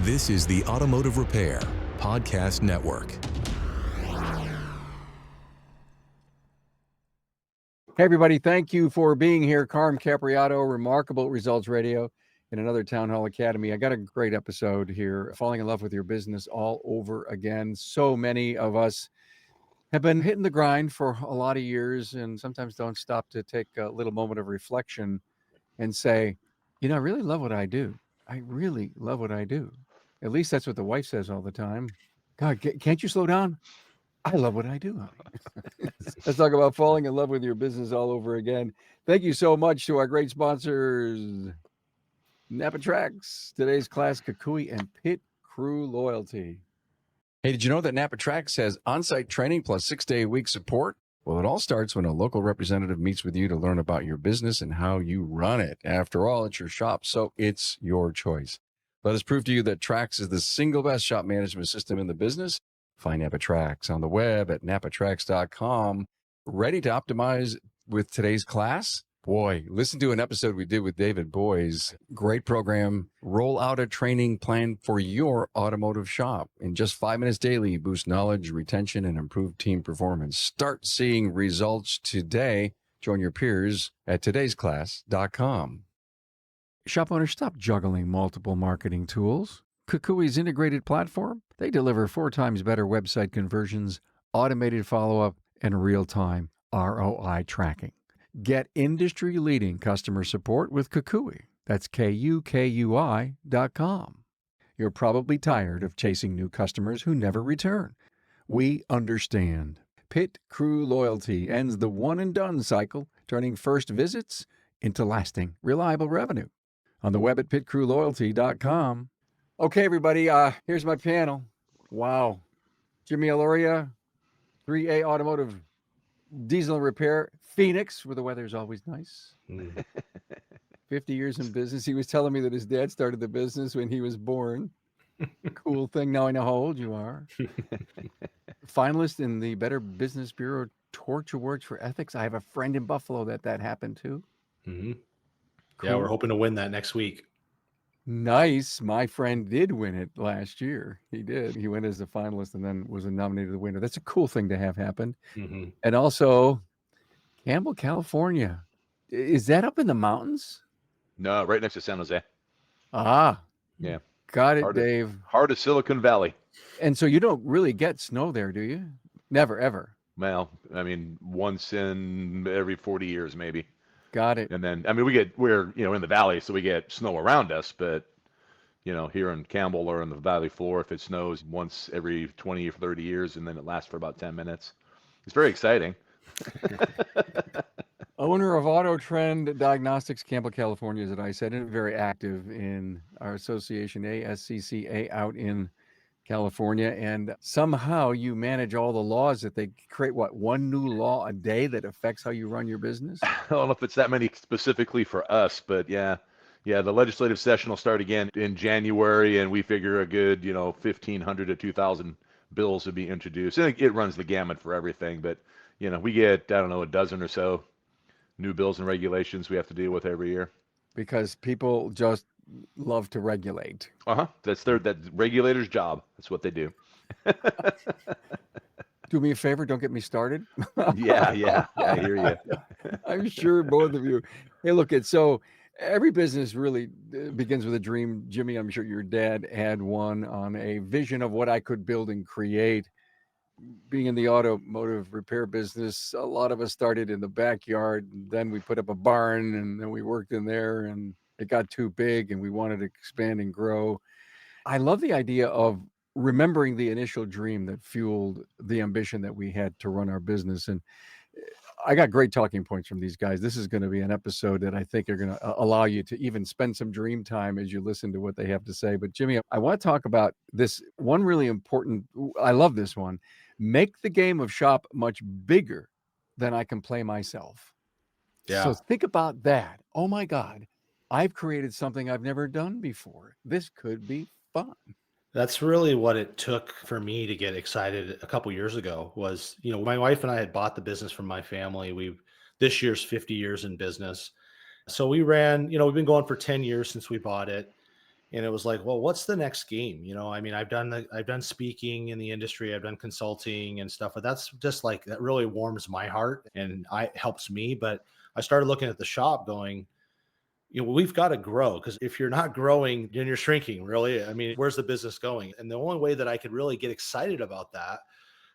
This is the Automotive Repair Podcast Network. Hey, everybody. Thank you for being here. Carm Capriato, Remarkable Results Radio, in another Town Hall Academy. I got a great episode here, Falling in Love with Your Business all over again. So many of us have been hitting the grind for a lot of years and sometimes don't stop to take a little moment of reflection and say, you know, I really love what I do. I really love what I do. At least that's what the wife says all the time. God, can't you slow down? I love what I do, honey. Let's talk about falling in love with your business all over again. Thank you so much to our great sponsors, NAPA Tracks, today's class, KUKUI, and Pit Crew Loyalty. Hey, did you know that NAPA Tracks has on-site training plus 6-day-a-week support? Well, it all starts when a local representative meets with you to learn about your business and how you run it. After all, it's your shop, so it's your choice. Let us prove to you that Tracks is the single best shop management system in the business. Find NAPA Tracks on the web at napatracks.com. Ready to optimize with today's class? Boy, listen to an episode we did with David Boyes. Great program. Roll out a training plan for your automotive shop. In just 5 minutes daily, boost knowledge, retention, and improve team performance. Start seeing results today. Join your peers at todaysclass.com. Shop owners, stop juggling multiple marketing tools. KUKUI's integrated platform, they deliver 4 times better website conversions, automated follow-up, and real-time ROI tracking. Get industry-leading customer support with KUKUI. That's KUKUI.com. You're probably tired of chasing new customers who never return. We understand. Pit Crew Loyalty ends the one-and-done cycle, turning first visits into lasting, reliable revenue. On the web at pitcrewloyalty.com. Okay, everybody, here's my panel. Wow. Jimmy Alauria, 3A Automotive Diesel Repair, Phoenix, where the weather is always nice. 50 years in business. He was telling me that his dad started the business when he was born. Cool thing. Now I know how old you are. Finalist in the Better Business Bureau Torch Awards for Ethics. I have a friend in Buffalo that happened to. Mm-hmm. Cool. Yeah, we're hoping to win that next week. Nice. My friend did win it last year. He did. He went as a finalist and then was nominated the winner. That's a cool thing to have happen. Mm-hmm. And also, Campbell, California. Is that up in the mountains? No, right next to San Jose. Ah. Yeah. Got it, Dave. Heart of Silicon Valley. And so you don't really get snow there, do you? Never, ever. Well, I mean, once in every 40 years, maybe. Got it. And then, I mean, we're in the valley, so we get snow around us, but, here in Campbell or in the valley floor, if it snows once every 20 or 30 years, and then it lasts for about 10 minutes. It's very exciting. Owner of Auto Trend Diagnostics, Campbell, California, as I said, and very active in our association, ASCCA, out in California. And somehow you manage all the laws that they create, one new law a day that affects how you run your business? I don't know if it's that many specifically for us, but yeah, the legislative session will start again in January, and we figure a good, 1,500 to 2,000 bills will be introduced. And it runs the gamut for everything, but, we get, I don't know, a dozen or so new bills and regulations we have to deal with every year. Because people just love to regulate. That's regulator's job. That's what they do. Do me a favor, don't get me started. Yeah, I hear you. I'm sure both of you. Hey, look, so every business really begins with a dream. Jimmy, I'm sure your dad had one on a vision of what I could build and create. Being in the automotive repair business, a lot of us started in the backyard, and then we put up a barn, and then we worked in there, and it got too big, and we wanted to expand and grow. I love the idea of remembering the initial dream that fueled the ambition that we had to run our business. And I got great talking points from these guys. This is going to be an episode that I think are going to allow you to even spend some dream time as you listen to what they have to say. But Jimmy, I want to talk about this one really important. I love this one. Make the game of shop much bigger than I can play myself. Yeah. So think about that. Oh my God, I've created something I've never done before. This could be fun. That's really what it took for me to get excited a couple years ago was, you know, my wife and I had bought the business from my family. This year's 50 years in business. So we ran, you know, we've been going for 10 years since we bought it. And it was like, well, what's the next game? I mean, I've done speaking in the industry, I've done consulting and stuff, but that's just like, that really warms my heart and helps me. But I started looking at the shop going, we've got to grow, because if you're not growing, then you're shrinking, really. I mean, where's the business going? And the only way that I could really get excited about that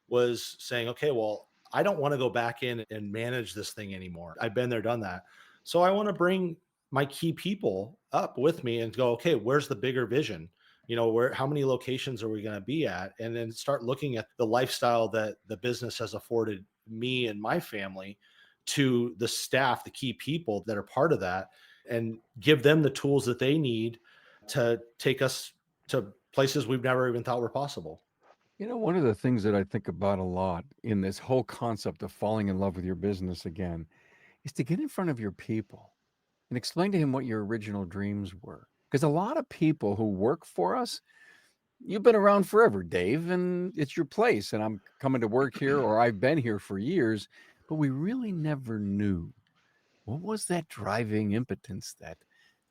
was saying, okay, well, I don't want to go back in and manage this thing anymore. I've been there, done that. So I want to bring my key people up with me and go, okay, where's the bigger vision? How many locations are we going to be at? And then start looking at the lifestyle that the business has afforded me and my family, to the staff, the key people that are part of that, and give them the tools that they need to take us to places we've never even thought were possible. One of the things that I think about a lot in this whole concept of falling in love with your business again is to get in front of your people and explain to him what your original dreams were. Because a lot of people who work for us, you've been around forever, Dave, and it's your place. And I'm coming to work here, or I've been here for years, but we really never knew what was that driving impotence that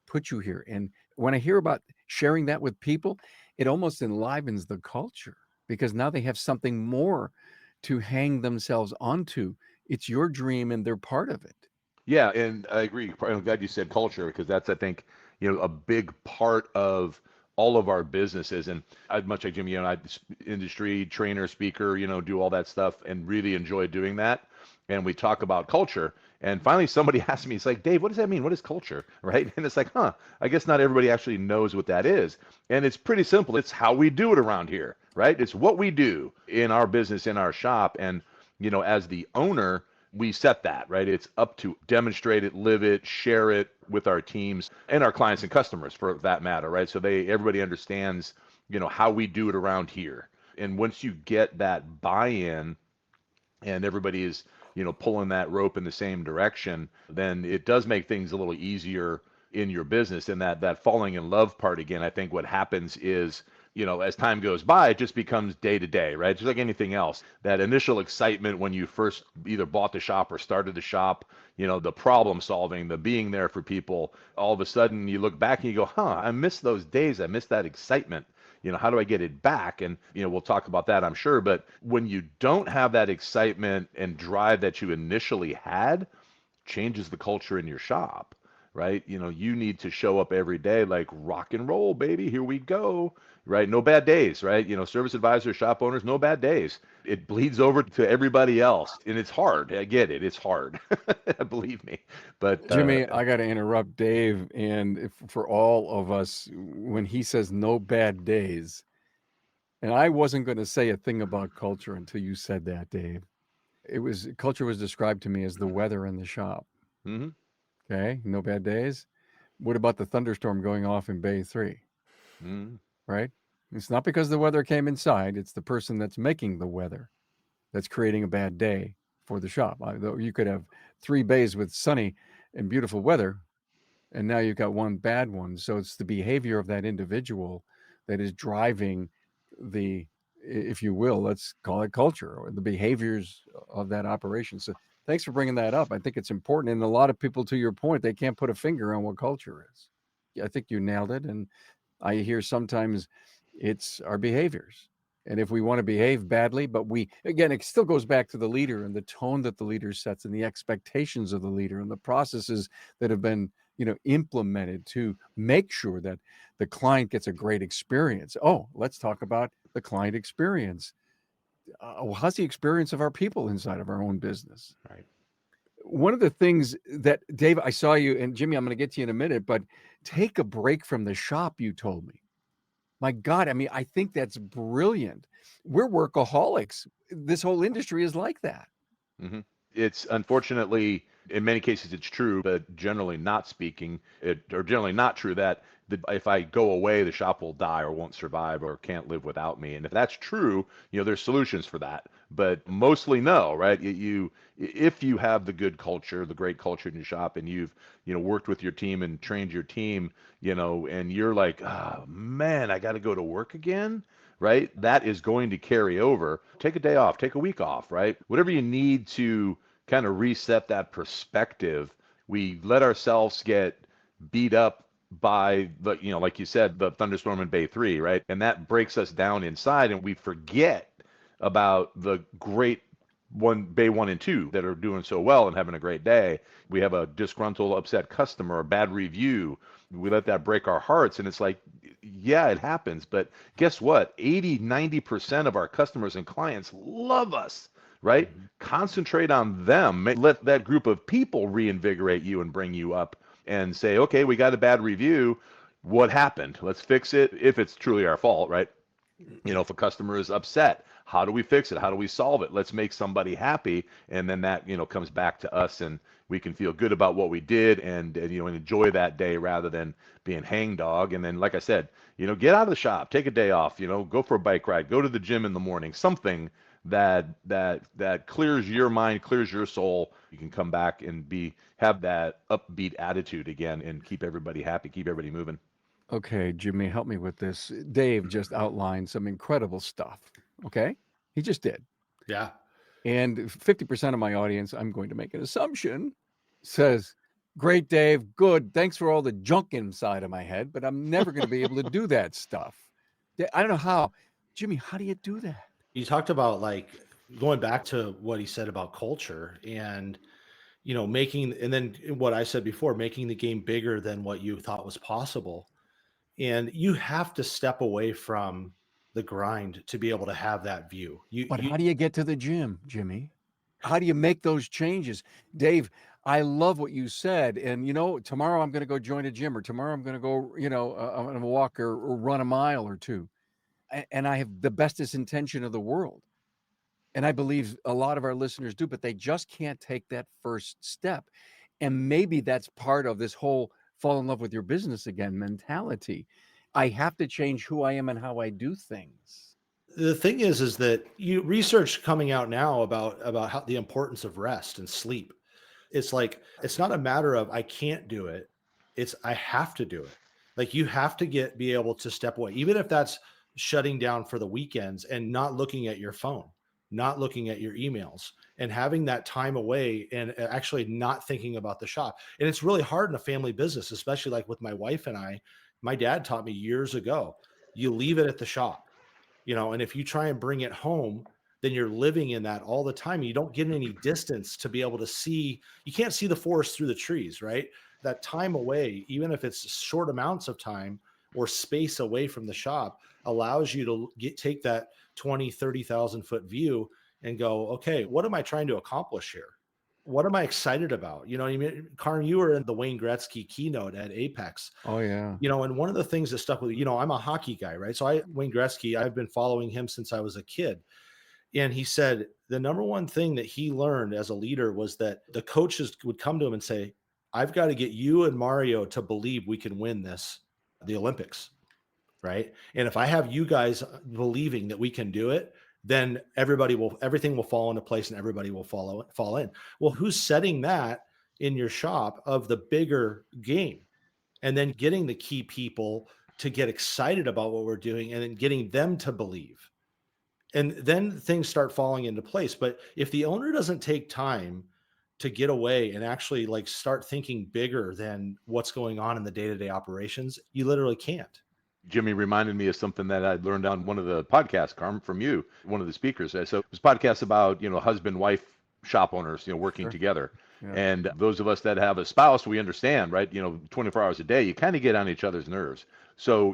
put you here. And when I hear about sharing that with people, it almost enlivens the culture, because now they have something more to hang themselves onto. It's your dream and they're part of it. Yeah, and I agree. I'm glad you said culture, because that's, I think, a big part of all of our businesses. And I'd much like Jimmy, I industry trainer, speaker, do all that stuff and really enjoy doing that. And we talk about culture. And finally, somebody asked me, it's like, Dave, what does that mean? What is culture? Right? And it's like, I guess not everybody actually knows what that is. And it's pretty simple. It's how we do it around here, right? It's what we do in our business, in our shop. And, as the owner, we set that, right? It's up to demonstrate it, live it, share it with our teams and our clients and customers, for that matter, right? So everybody understands, how we do it around here. And once you get that buy-in and everybody is, pulling that rope in the same direction, then it does make things a little easier in your business. And that falling in love part, again, I think what happens is, as time goes by, it just becomes day to day, right? Just like anything else. That initial excitement when you first either bought the shop or started the shop, the problem solving, the being there for people, all of a sudden you look back and you go, I miss those days. I miss that excitement. How do I get it back? And, we'll talk about that, I'm sure. But when you don't have that excitement and drive that you initially had, changes the culture in your shop, right? You need to show up every day like rock and roll, baby. Here we go, right? No bad days, right? Service advisors, shop owners, no bad days. It bleeds over to everybody else, and it's hard. I get it. It's hard. Believe me. But Jimmy, I got to interrupt Dave. And for all of us, when he says no bad days, and I wasn't going to say a thing about culture until you said that, Dave. Culture was described to me as the weather in the shop. mm-hmm. Okay, no bad days. What about the thunderstorm going off in Bay 3? Mm-hmm. Right? It's not because the weather came inside. It's the person that's making the weather that's creating a bad day for the shop. You could have 3 bays with sunny and beautiful weather, and now you've got one bad one. So it's the behavior of that individual that is driving the, if you will, let's call it culture, or the behaviors of that operation. So thanks for bringing that up. I think it's important. And a lot of people, to your point, they can't put a finger on what culture is. I think you nailed it. And I hear sometimes it's our behaviors. And if we want to behave badly, but again, it still goes back to the leader and the tone that the leader sets and the expectations of the leader and the processes that have been, implemented to make sure that the client gets a great experience. Oh, let's talk about the client experience. How's the experience of our people inside of our own business? Right. One of the things that, Dave, I saw you, and Jimmy, I'm going to get to you in a minute, but take a break from the shop, you told me. My God, I mean, I think that's brilliant. We're workaholics. This whole industry is like that. Mm-hmm. It's unfortunately, in many cases, it's true, but generally not speaking, or generally not true that if I go away, the shop will die or won't survive or can't live without me. And if that's true, there's solutions for that. But mostly no, right? If you have the good culture, the great culture in your shop, and you've worked with your team and trained your team, and you're like, oh man, I got to go to work again. Right? That is going to carry over. Take a day off, take a week off, right? Whatever you need to kind of reset that perspective. We let ourselves get beat up by the, like you said, the thunderstorm in Bay 3, right? And that breaks us down inside, and we forget about the great Bay 1 and 2 that are doing so well and having a great day. We have a disgruntled, upset customer, a bad review. We let that break our hearts, and it's like, yeah, it happens. But guess what? 80-90% of our customers and clients love us, right? Concentrate on them. Let that group of people reinvigorate you and bring you up and say, okay, we got a bad review. What happened? Let's fix it if it's truly our fault, right? If a customer is upset, how do we fix it? How do we solve it? Let's make somebody happy. And then that, comes back to us, and we can feel good about what we did and enjoy that day rather than being hangdog. And then, like I said, get out of the shop, take a day off, go for a bike ride, go to the gym in the morning, something that clears your mind, clears your soul. You can come back and have that upbeat attitude again and keep everybody happy, keep everybody moving. Okay, Jimmy, help me with this. Dave just outlined some incredible stuff. Okay, he just did. Yeah. And 50% of my audience, I'm going to make an assumption, says, great, Dave, good. Thanks for all the junk inside of my head, but I'm never going to be able to do that stuff. I don't know how. Jimmy, how do you do that? You talked about, like, going back to what he said about culture and, and then what I said before, making the game bigger than what you thought was possible. And you have to step away from the grind to be able to have that view. But how do you get to the gym, Jimmy? How do you make those changes? Dave, I love what you said. And, tomorrow I'm going to go join a gym, or tomorrow I'm going to go, I'm going to walk or run a mile or two. And I have the bestest intention of the world. And I believe a lot of our listeners do, but they just can't take that first step. And maybe that's part of this whole fall in love with your business again mentality. I have to change who I am and how I do things. The thing is that you research coming out now about how the importance of rest and sleep. It's like, it's not a matter of I can't do it. It's I have to do it. Like, you have to be able to step away, even if that's shutting down for the weekends and not looking at your phone, not looking at your emails, and having that time away and actually not thinking about the shop. And it's really hard in a family business, especially like with my wife and I. My dad taught me years ago, you leave it at the shop, and if you try and bring it home, then you're living in that all the time. You don't get any distance to be able to see. You can't see the forest through the trees, right? That time away, even if it's short amounts of time or space away from the shop, allows you to take that 20, 30,000 foot view and go, okay, what am I trying to accomplish here? What am I excited about? I mean, Carm, you were in the Wayne Gretzky keynote at Apex. Oh, yeah. And one of the things that stuck with me, I'm a hockey guy, right? So Wayne Gretzky, I've been following him since I was a kid. And he said the number one thing that he learned as a leader was that the coaches would come to him and say, I've got to get you and Mario to believe we can win the Olympics, right? And if I have you guys believing that we can do it, then everything will fall into place and everybody will fall in. Well, who's setting that in your shop of the bigger game? And then getting the key people to get excited about what we're doing and then getting them to believe. And then things start falling into place. But if the owner doesn't take time to get away and actually start thinking bigger than what's going on in the day-to-day operations, you literally can't. Jimmy reminded me of something that I learned on one of the podcasts, Carm, from you, one of the speakers. So it was podcasts about, husband, wife, shop owners, working together. Yeah. And those of us that have a spouse, we understand, right? 24 hours a day, you kind of get on each other's nerves. So,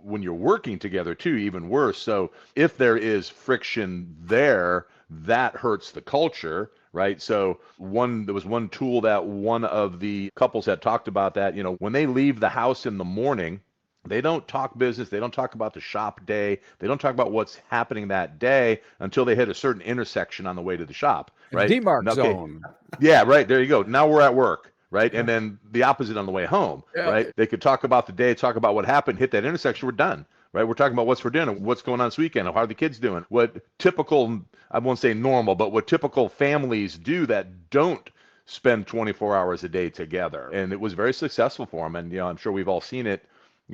when you're working together too, even worse. So if there is friction there, that hurts the culture, right? So there was one tool that one of the couples had talked about that, when they leave the house in the morning, they don't talk business. They don't talk about the shop day. They don't talk about what's happening that day until they hit a certain intersection on the way to the shop, right? Demarc zone. Yeah, right. There you go. Now we're at work, right? Yeah. And then the opposite on the way home, right? They could talk about the day, talk about what happened, hit that intersection, we're done, right? We're talking about what's for dinner, what's going on this weekend, how are the kids doing? What typical, I won't say normal, but what typical families do that don't spend 24 hours a day together. And it was very successful for them. And, I'm sure we've all seen it,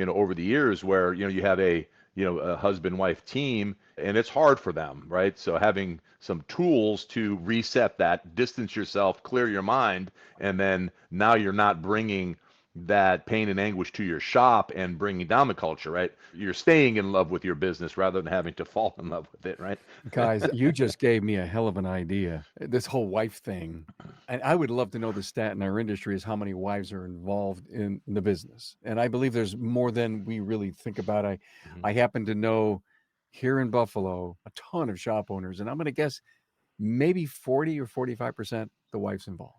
over the years where, you have a husband-wife team and it's hard for them, right? So having some tools to reset that, distance yourself, clear your mind, and then now you're not bringing that pain and anguish to your shop and bringing down the culture, right? You're staying in love with your business rather than having to fall in love with it, right? Guys, you just gave me a hell of an idea. This whole wife thing. And I would love to know the stat in our industry is how many wives are involved in the business. And I believe there's more than we really think about. I happen to know here in Buffalo a ton of shop owners, and I'm going to guess maybe 40 or 45% the wife's involved.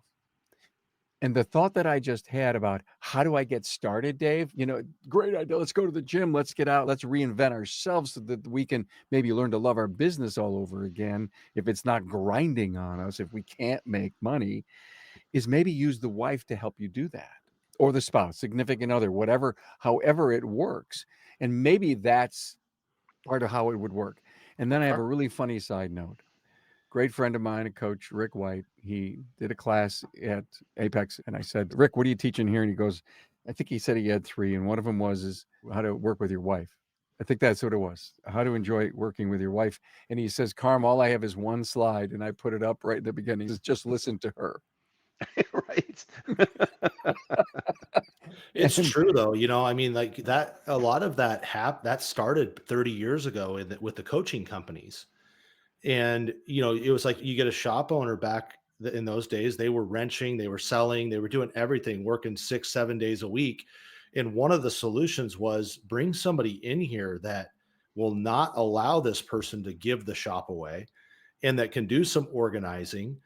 And the thought that I just had about how do I get started, Dave? Great idea. Let's go to the gym. Let's get out. Let's reinvent ourselves so that we can maybe learn to love our business all over again. If it's not grinding on us, if we can't make money, is maybe use the wife to help you do that, or the spouse, significant other, whatever, however it works. And maybe that's part of how it would work. And then I have a really funny side note. Great friend of mine, a coach, Rick White, he did a class at Apex. And I said, Rick, what are you teaching here? And he goes, I think he said he had 3. And one of them is how to work with your wife. I think that's what it was, how to enjoy working with your wife. And he says, Carm, all I have is one slide. And I put it up right at the beginning. He says, just listen to her. Right. It's true though. Like that, a lot of that started 30 years ago with the coaching companies. And, it was like you get a shop owner back in those days, they were wrenching, they were selling, they were doing everything, working 6-7 days a week. And one of the solutions was bring somebody in here that will not allow this person to give the shop away and that can do some organizing,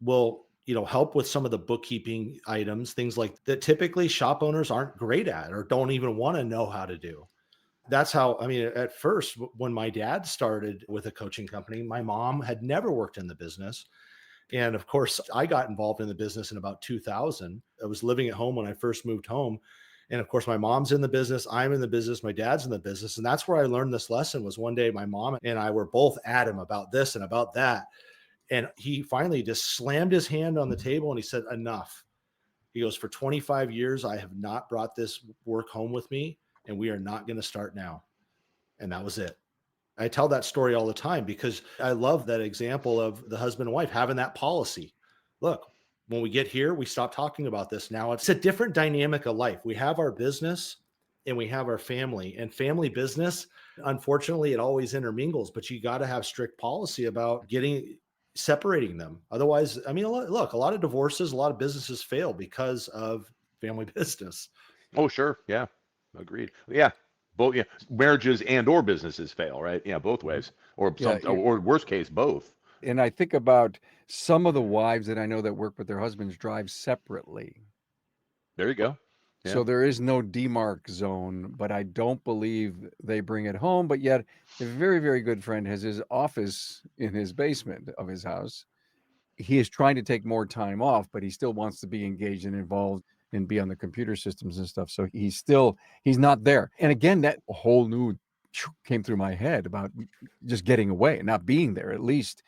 will, help with some of the bookkeeping items, things like that typically shop owners aren't great at or don't even want to know how to do. That's how, at first, when my dad started with a coaching company, my mom had never worked in the business. And of course, I got involved in the business in about 2000. I was living at home when I first moved home. And of course, my mom's in the business. I'm in the business. My dad's in the business. And that's where I learned this lesson was one day my mom and I were both at him about this and about that. And he finally just slammed his hand on the table and he said, enough. He goes, for 25 years, I have not brought this work home with me. And we are not going to start now. And that was it. I tell that story all the time because I love that example of the husband and wife having that policy. Look, when we get here, we stop talking about this. Now it's a different dynamic of life. We have our business and we have our family, and family business. Unfortunately, it always intermingles, but you got to have strict policy about separating them. Otherwise, look, a lot of divorces, a lot of businesses fail because of family business. Oh, sure. Yeah. Agreed. Yeah. Both, yeah. Marriages and or businesses fail, right? Yeah. Both ways, or or worst case, both. And I think about some of the wives that I know that work with their husbands drive separately. There you go. Yeah. So there is no demarc zone, but I don't believe they bring it home. But yet a very, very good friend has his office in his basement of his house. He is trying to take more time off, but he still wants to be engaged and involved and be on the computer systems and stuff. So he's not there. And again, that whole new came through my head about just getting away and not being there. At least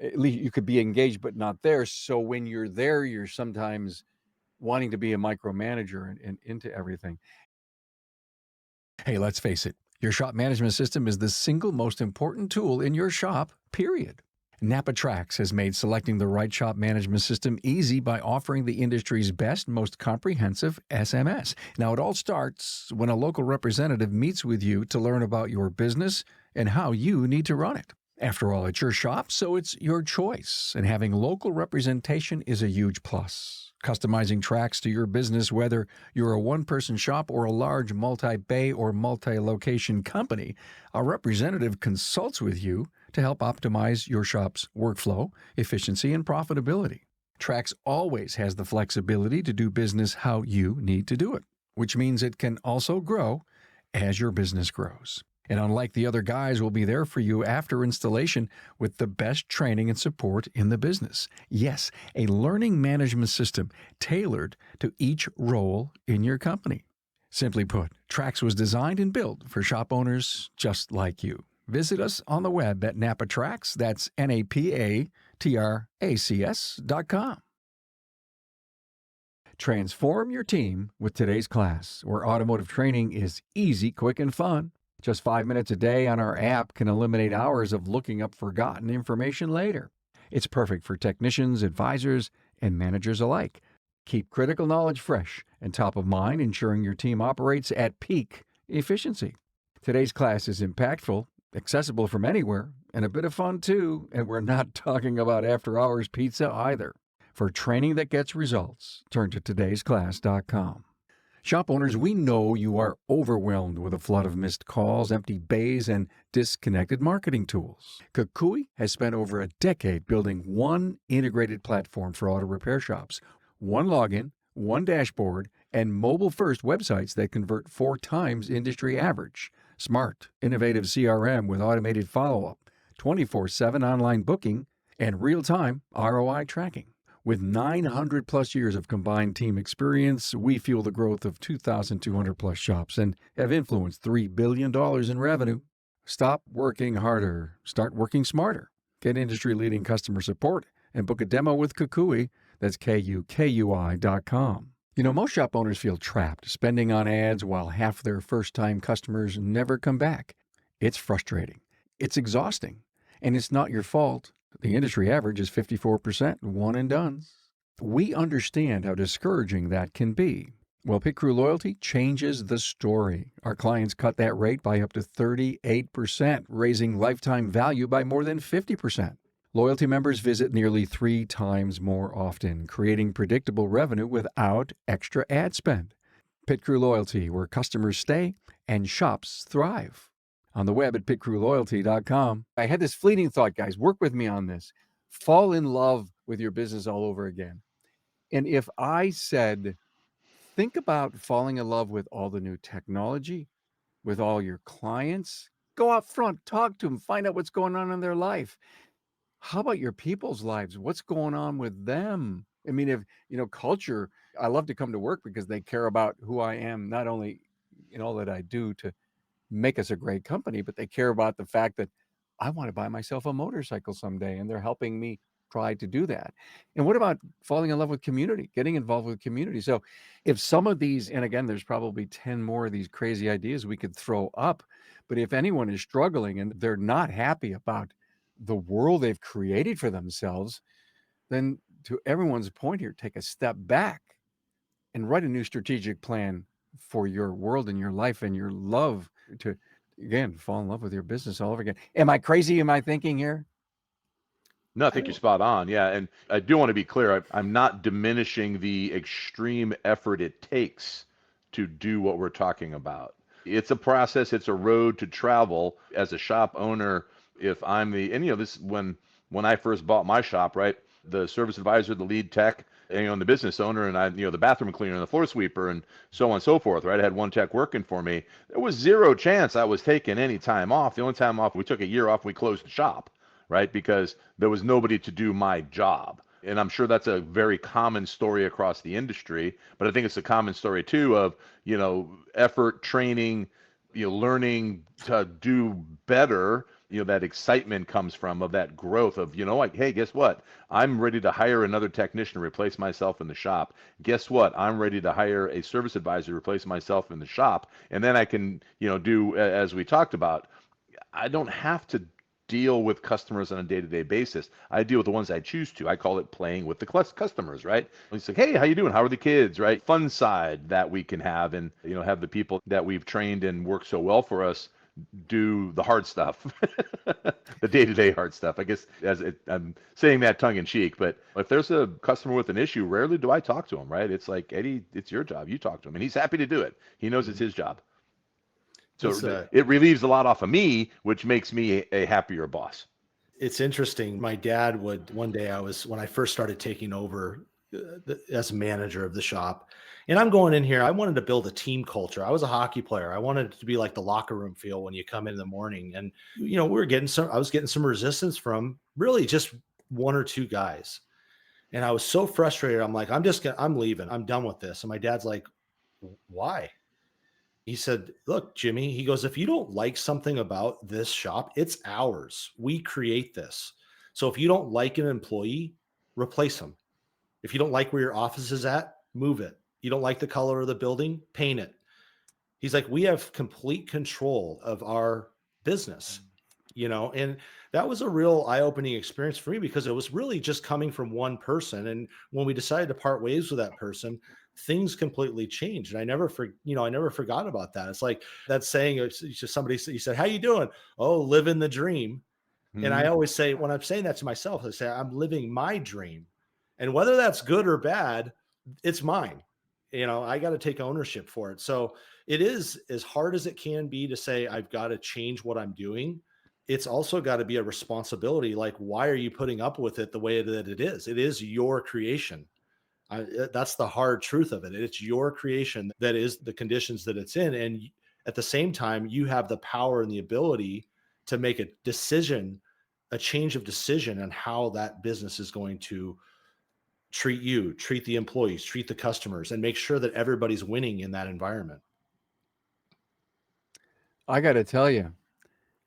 you could be engaged, but not there. So when you're there, you're sometimes wanting to be a micromanager and into everything. Hey, let's face it. Your shop management system is the single most important tool in your shop, period. NAPA Trax has made selecting the right shop management system easy by offering the industry's best, most comprehensive SMS. Now, it all starts when a local representative meets with you to learn about your business and how you need to run it. After all, it's your shop, so it's your choice, and having local representation is a huge plus. Customizing Trax to your business, whether you're a one-person shop or a large multi-bay or multi-location company, a representative consults with you to help optimize your shop's workflow, efficiency, and profitability. Trax always has the flexibility to do business how you need to do it, which means it can also grow as your business grows. And unlike the other guys, will be there for you after installation with the best training and support in the business. Yes, a learning management system tailored to each role in your company. Simply put, Trax was designed and built for shop owners just like you. Visit us on the web at NAPA Trax, that's NAPATRACS.com. Transform your team with today's class, where automotive training is easy, quick, and fun. Just 5 minutes a day on our app can eliminate hours of looking up forgotten information later. It's perfect for technicians, advisors, and managers alike. Keep critical knowledge fresh and top of mind, ensuring your team operates at peak efficiency. Today's class is impactful, accessible from anywhere, and a bit of fun too, and we're not talking about after-hours pizza either. For training that gets results, turn to todaysclass.com. Shop owners, we know you are overwhelmed with a flood of missed calls, empty bays, and disconnected marketing tools. KUKUI has spent over a decade building one integrated platform for auto repair shops. One login, one dashboard, and mobile-first websites that convert 4 times industry average. Smart, innovative CRM with automated follow-up, 24/7 online booking, and real-time ROI tracking. With 900-plus years of combined team experience, we fuel the growth of 2,200-plus shops and have influenced $3 billion in revenue. Stop working harder. Start working smarter. Get industry-leading customer support and book a demo with KUKUI. That's KUKUI.com. You know, most shop owners feel trapped spending on ads while half their first-time customers never come back. It's frustrating. It's exhausting. And it's not your fault. The industry average is 54% one and done. We understand how discouraging that can be. Well, Pit Crew Loyalty changes the story. Our clients cut that rate by up to 38%, raising lifetime value by more than 50%. Loyalty members visit nearly 3 times more often, creating predictable revenue without extra ad spend. Pit Crew Loyalty, where customers stay and shops thrive. On the web at pitcrewloyalty.com. I had this fleeting thought, guys. Work with me on this. Fall in love with your business all over again. And if I said, think about falling in love with all the new technology, with all your clients, go out front, talk to them, find out what's going on in their life. How about your people's lives? What's going on with them? I mean, if, culture, I love to come to work because they care about who I am, not only in all that I do to make us a great company, but they care about the fact that I want to buy myself a motorcycle someday, and they're helping me try to do that. And what about falling in love with community, getting involved with community? So if some of these, and again, there's probably 10 more of these crazy ideas we could throw up, but if anyone is struggling and they're not happy about the world they've created for themselves, then to everyone's point here, take a step back and write a new strategic plan for your world and your life and your love to, again, fall in love with your business all over again. Am I crazy? Am I thinking here? No, I think you're spot on. Yeah. And I do want to be clear. I'm not diminishing the extreme effort it takes to do what we're talking about. It's a process. It's a road to travel as a shop owner. If I'm this, when I first bought my shop, right, the service advisor, the lead tech, and the business owner, and I, the bathroom cleaner and the floor sweeper and so on and so forth, right? I had one tech working for me. There was zero chance I was taking any time off. The only time off, we took a year off, we closed the shop, right? Because there was nobody to do my job. And I'm sure that's a very common story across the industry, but I think it's a common story too of, effort, training, learning to do better. That excitement comes from of that growth of, hey, guess what? I'm ready to hire another technician to replace myself in the shop. Guess what? I'm ready to hire a service advisor to replace myself in the shop. And then I can, do, as we talked about, I don't have to deal with customers on a day-to-day basis. I deal with the ones I choose to. I call it playing with the customers, right? It's like, hey, how you doing? How are the kids, right? Fun side that we can have and, have the people that we've trained and work so well for us do the hard stuff, the day-to-day hard stuff. I guess I'm saying that tongue in cheek, but if there's a customer with an issue, rarely do I talk to him, right? It's like, Eddie, it's your job. You talk to him, and he's happy to do it. He knows it's his job. So it relieves a lot off of me, which makes me a happier boss. It's interesting. My dad would, one day when I first started taking over as manager of the shop, and I'm going in here, I wanted to build a team culture. I was a hockey player. I wanted it to be like the locker room feel when you come in the morning. And, I was getting some resistance from really just 1 or 2 guys. And I was so frustrated. I'm like, I'm leaving. I'm done with this. And my dad's like, why? He said, look, Jimmy, he goes, if you don't like something about this shop, it's ours. We create this. So if you don't like an employee, replace them. If you don't like where your office is at, move it. You don't like the color of the building, paint it. He's like, we have complete control of our business. and that was a real eye-opening experience for me because it was really just coming from one person. And when we decided to part ways with that person, things completely changed. And I never forgot about that. It's like that saying, it's just somebody said, you said, how you doing? Oh, living the dream. And I Mhm. always say, when I'm saying that to myself, I say, I'm living my dream. And whether that's good or bad, it's mine. I got to take ownership for it. So it is as hard as it can be to say, I've got to change what I'm doing. It's also got to be a responsibility. Like, why are you putting up with it the way that it is? It is your creation. That's the hard truth of it. It's your creation that is the conditions that it's in. And at the same time, you have the power and the ability to make a decision, a change of decision on how that business is going to treat you, treat the employees, treat the customers, and make sure that everybody's winning in that environment. I got to tell you,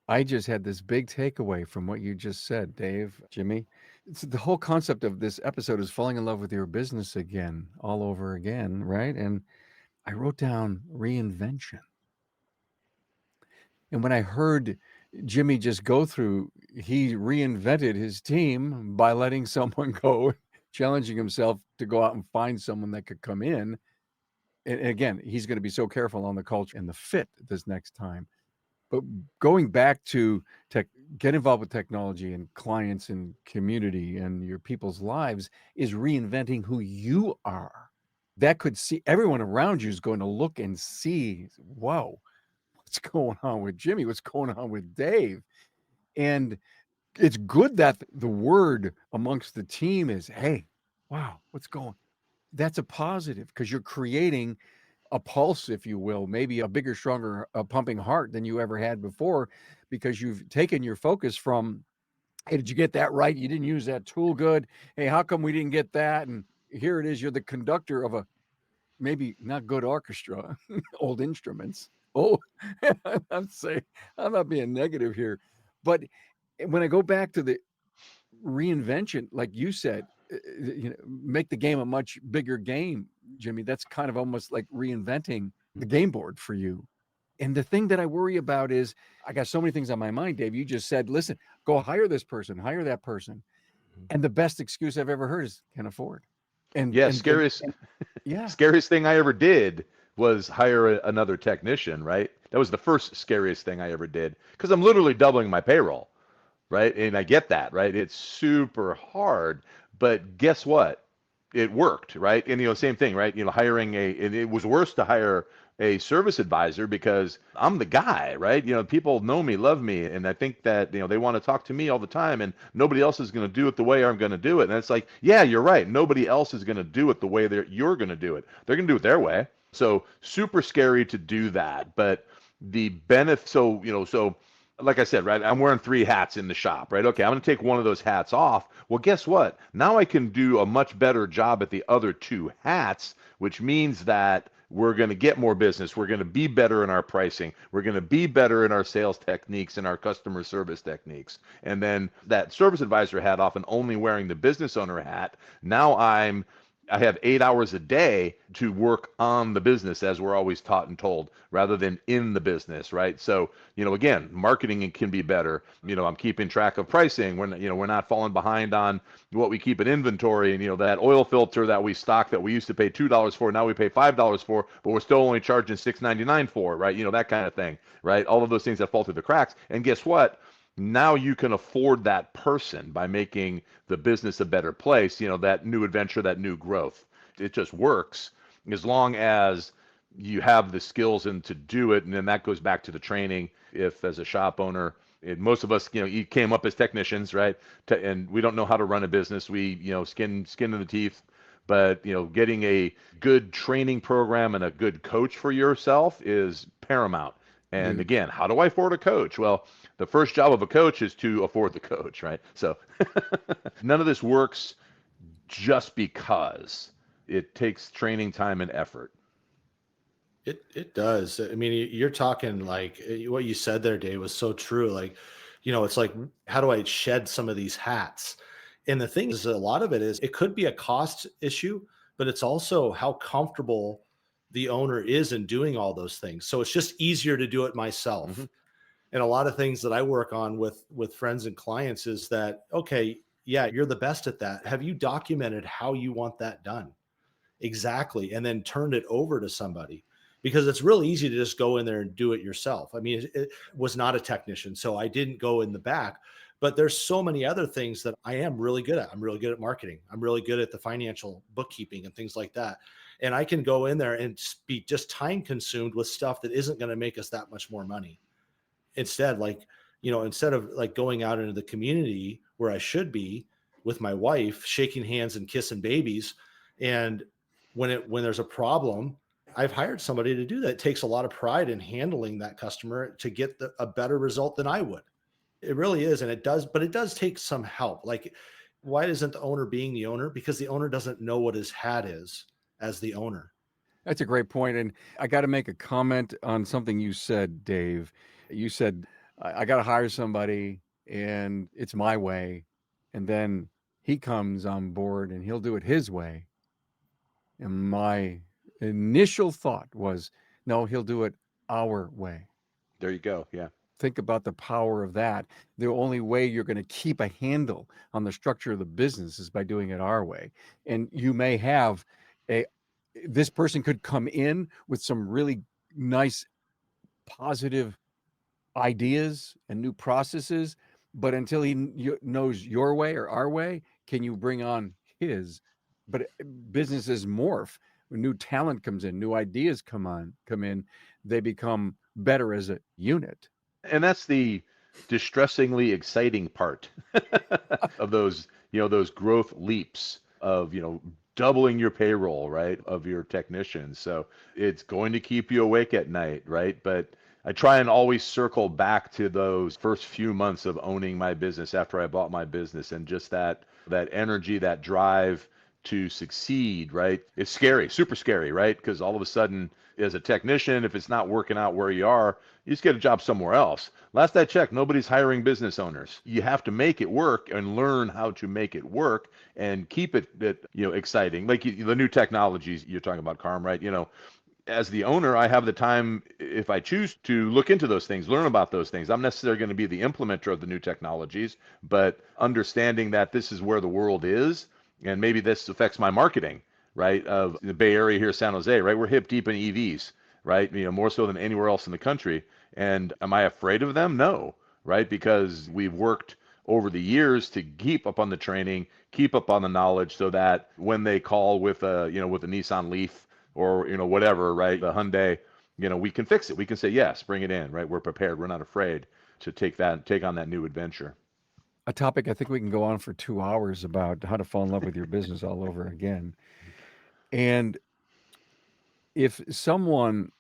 I just had this big takeaway from what you just said, Dave, Jimmy. It's the whole concept of this episode is falling in love with your business again, all over again, right? And I wrote down reinvention. And when I heard Jimmy just go through, he reinvented his team by letting someone go, challenging himself to go out and find someone that could come in. And again, he's going to be so careful on the culture and the fit this next time. But going back to get involved with technology and clients and community and your people's lives is reinventing who you are. That could see everyone around you is going to look and see, whoa, what's going on with Jimmy? What's going on with Dave? And it's good that the word amongst the team is, hey, wow, what's going? That's a positive because you're creating a pulse, if you will, maybe a bigger, stronger pumping heart than you ever had before, because you've taken your focus from, hey, did you get that right? You didn't use that tool good. Hey, how come we didn't get that? And here it is. You're the conductor of a maybe not good orchestra, old instruments. Oh, I'm saying I'm not being negative here, but when I go back to the reinvention, like you said, make the game a much bigger game, Jimmy. That's kind of almost like reinventing the game board for you. And the thing that I worry about is I got so many things on my mind, Dave. You just said, listen, go hire this person, hire that person. And the best excuse I've ever heard is can't afford. And Yeah, and, and, scariest and yeah, scariest thing I ever did was hire another technician, right? That was the first scariest thing I ever did because I'm literally doubling my payroll, right? And I get that, right? It's super hard, but guess what? It worked, right? And same thing, right? Hiring and it was worse to hire a service advisor because I'm the guy, right? People know me, love me, and I think that they want to talk to me all the time, and nobody else is going to do it the way I'm going to do it. And it's like, yeah, you're right. Nobody else is going to do it the way you're going to do it. They're going to do it their way. So super scary to do that, but the benefit. So like I said, right, I'm wearing 3 hats in the shop, right? Okay, I'm going to take one of those hats off. Well, guess what? Now I can do a much better job at the other 2 hats, which means that we're going to get more business. We're going to be better in our pricing. We're going to be better in our sales techniques and our customer service techniques. And then that service advisor hat off and only wearing the business owner hat. Now I have 8 hours a day to work on the business as we're always taught and told rather than in the business, right? So, again, marketing can be better. I'm keeping track of pricing. We're not falling behind on what we keep in inventory. And, that oil filter that we stock that we used to pay $2 for, now we pay $5 for, but we're still only charging $6.99 for, right? That kind of thing, right? All of those things that fall through the cracks. And guess what? Now you can afford that person by making the business a better place, that new adventure, that new growth. It just works as long as you have the skills and to do it. And then that goes back to the training. If as a shop owner, most of us, you came up as technicians, right? And we don't know how to run a business. We, skin in the teeth. But, getting a good training program and a good coach for yourself is paramount. And huge. again, how do I afford a coach? Well, the first job of a coach is to afford the coach, right? So none of this works just because it takes training time and effort. It does. I mean, you're talking like what you said there, Dave, was so true. Like, it's like, how do I shed some of these hats? And the thing is, a lot of it is it could be a cost issue, but it's also how comfortable the owner is in doing all those things. So it's just easier to do it myself. Mm-hmm. And a lot of things that I work on with friends and clients is that, okay, yeah, you're the best at that. Have you documented how you want that done? Exactly. And then turned it over to somebody, because it's really easy to just go in there and do it yourself. I mean, it was not a technician, so I didn't go in the back, but there's so many other things that I am really good at. I'm really good at marketing. I'm really good at the financial bookkeeping and things like that. And I can go in there and be just time consumed with stuff that isn't going to make us that much more money. Instead, like, instead of like going out into the community where I should be with my wife, shaking hands and kissing babies, and when there's a problem, I've hired somebody to do that. It takes a lot of pride in handling that customer to get a better result than I would. It really is. And it does, but it does take some help. Like, why isn't the owner being the owner? Because the owner doesn't know what his hat is as the owner. That's a great point. And I got to make a comment on something you said, Dave. You said, I got to hire somebody and it's my way. And then he comes on board and he'll do it his way. And my initial thought was, no, he'll do it our way. There you go. Yeah. Think about the power of that. The only way you're going to keep a handle on the structure of the business is by doing it our way. And you may have this person could come in with some really nice, positive ideas and new processes, but until he knows your way or our way, can you bring on his? But businesses morph. When new talent comes in, new ideas come in, they become better as a unit. And that's the distressingly exciting part of those, those growth leaps of, doubling your payroll, right, of your technicians. So it's going to keep you awake at night, right? But I try and always circle back to those first few months of owning my business after I bought my business, and just that energy, that drive to succeed, right? It's scary, super scary, right? Because all of a sudden, as a technician, if it's not working out where you are, you just get a job somewhere else. Last I checked, nobody's hiring business owners. You have to make it work and learn how to make it work and keep it exciting. Like the new technologies you're talking about, Carm, right? As the owner, I have the time, if I choose to look into those things, learn about those things. I'm necessarily going to be the implementer of the new technologies, but understanding that this is where the world is, and maybe this affects my marketing, right? Of the Bay Area here, San Jose, right? We're hip deep in EVs, right? More so than anywhere else in the country. And am I afraid of them? No, right? Because we've worked over the years to keep up on the training, keep up on the knowledge, so that when they call with a Nissan Leaf or whatever, right, the Hyundai, we can fix it. We can say yes, bring it in, right? We're prepared. We're not afraid to take on that new adventure. A topic I think we can go on for 2 hours about how to fall in love with your business all over again. And if someone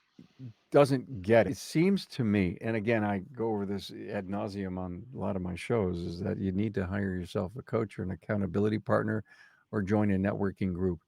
doesn't get it, it seems to me, and again, I go over this ad nauseum on a lot of my shows, is that you need to hire yourself a coach or an accountability partner or join a networking group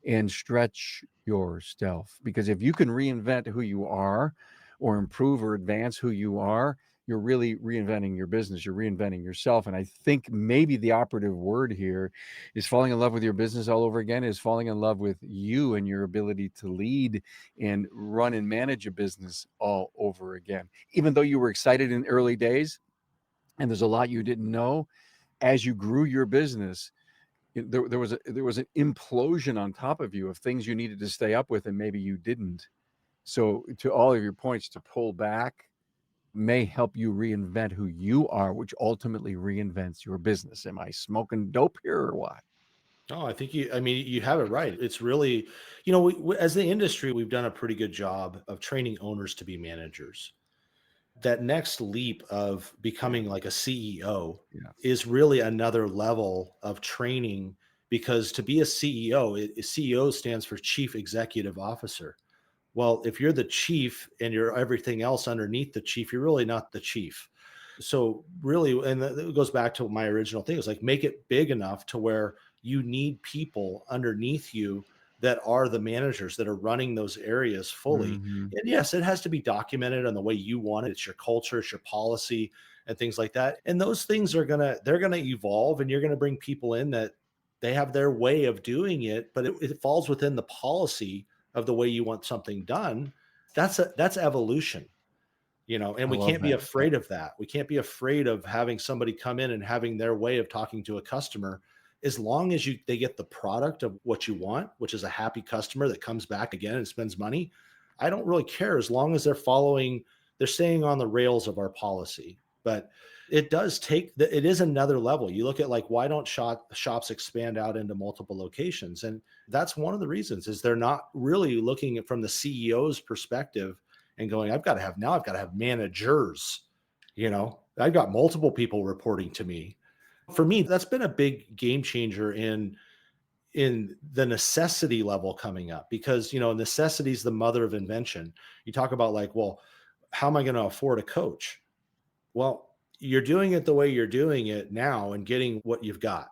and stretch yourself. Because if you can reinvent who you are or improve or advance who you are, you're really reinventing your business. You're reinventing yourself. And I think maybe the operative word here is falling in love with your business all over again, is falling in love with you and your ability to lead and run and manage a business all over again. Even though you were excited in early days and there's a lot you didn't know, as you grew your business, there was an implosion on top of you of things you needed to stay up with and maybe you didn't. So to all of your points, to pull back may help you reinvent who you are, which ultimately reinvents your business. Am I smoking dope here or what? Oh, you have it right. It's really, as the industry, we've done a pretty good job of training owners to be managers. That next leap of becoming like a CEO is really another level of training, because to be a CEO, CEO stands for Chief Executive Officer. Well, if you're the chief and you're everything else underneath the chief, you're really not the chief. So really, and it goes back to my original thing, is like, make it big enough to where you need people underneath you that are the managers that are running those areas fully. Mhm. And yes, it has to be documented on the way you want it. It's your culture, it's your policy and things like that. And those things they're going to evolve, and you're going to bring people in that they have their way of doing it, but it falls within the policy of the way you want something done. That's evolution. and I we love can't be that. afraid of that. We can't be afraid of having somebody come in and having their way of talking to a customer. As long as they get the product of what you want, which is a happy customer that comes back again and spends money, I don't really care as long as they're staying on the rails of our policy. But it does it is another level. You look at like, why don't shops expand out into multiple locations? And that's one of the reasons is they're not really looking at from the CEO's perspective and going, I've got to have managers, I've got multiple people reporting to me. For me, that's been a big game changer in the necessity level coming up, because necessity is the mother of invention. You talk about like, well, how am I going to afford a coach? Well, you're doing it the way you're doing it now and getting what you've got.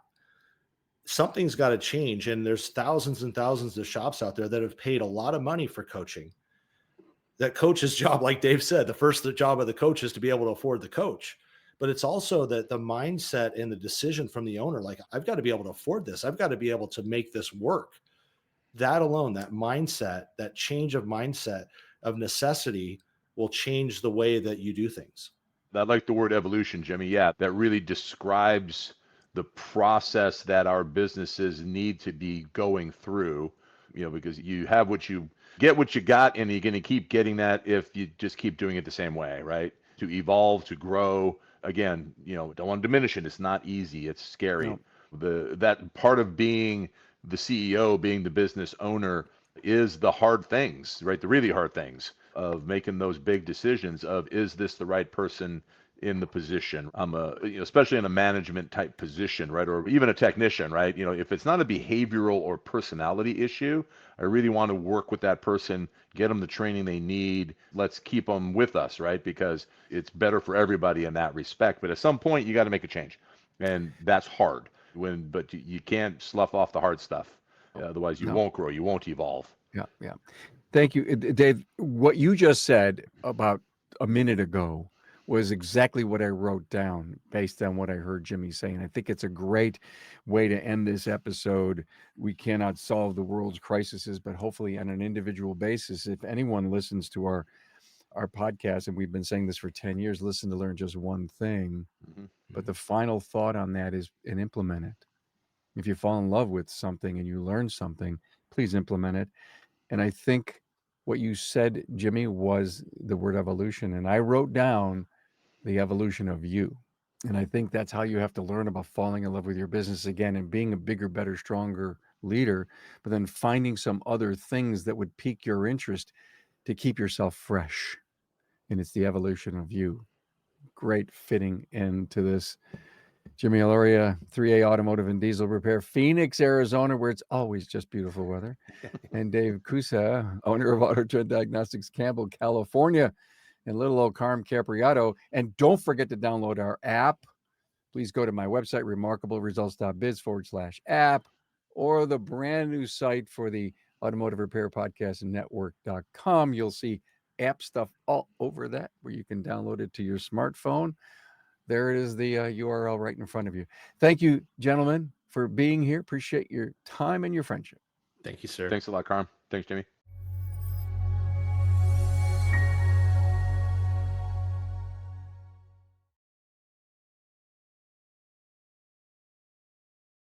Something's got to change. And there's thousands and thousands of shops out there that have paid a lot of money for coaching. That coach's job, like Dave said, the first job of the coach is to be able to afford the coach. But it's also that the mindset and the decision from the owner, like, I've got to be able to afford this. I've got to be able to make this work. That alone, that mindset, that change of mindset of necessity will change the way that you do things. I like the word evolution, Jimmy. Yeah, that really describes the process that our businesses need to be going through, because you have get what you got, and you're going to keep getting that if you just keep doing it the same way, right? To evolve, to grow. Again, don't want to diminish it. It's not easy. It's scary. No. That part of being the CEO, being the business owner, is the hard things, right? The really hard things of making those big decisions of, is this the right person in the position? Especially in a management type position, right? Or even a technician, right? If it's not a behavioral or personality issue, I really want to work with that person, get them the training they need. Let's keep them with us, right? Because it's better for everybody in that respect. But at some point, you got to make a change, and that's hard. But you can't slough off the hard stuff. Otherwise, you won't grow. You won't evolve. Yeah. Thank you, Dave. What you just said about a minute ago was exactly what I wrote down based on what I heard Jimmy saying. I think it's a great way to end this episode. We cannot solve the world's crises, but hopefully on an individual basis, if anyone listens to our podcast, and we've been saying this for 10 years, listen to learn just one thing. Mm-hmm. But the final thought on that is, and implement it. If you fall in love with something and you learn something, please implement it. And I think what you said, Jimmy, was the word evolution. And I wrote down the evolution of you. And I think that's how you have to learn about falling in love with your business again and being a bigger, better, stronger leader, but then finding some other things that would pique your interest to keep yourself fresh. And it's the evolution of you. Great fitting into this. Jimmy Alauria, 3A Automotive and Diesel Repair, Phoenix, Arizona, where it's always just beautiful weather. And Dave Kusa, owner of Auto Trend Diagnostics, Campbell, California, and little old Carm Capriato. And don't forget to download our app. Please go to my website, remarkableresults.biz/app, or the brand new site for the Automotive Repair Podcast Network.com. You'll see app stuff all over that where you can download it to your smartphone. There it is, the URL right in front of you. Thank you, gentlemen, for being here. Appreciate your time and your friendship. Thank you, sir. Thanks a lot, Carm. Thanks, Jimmy.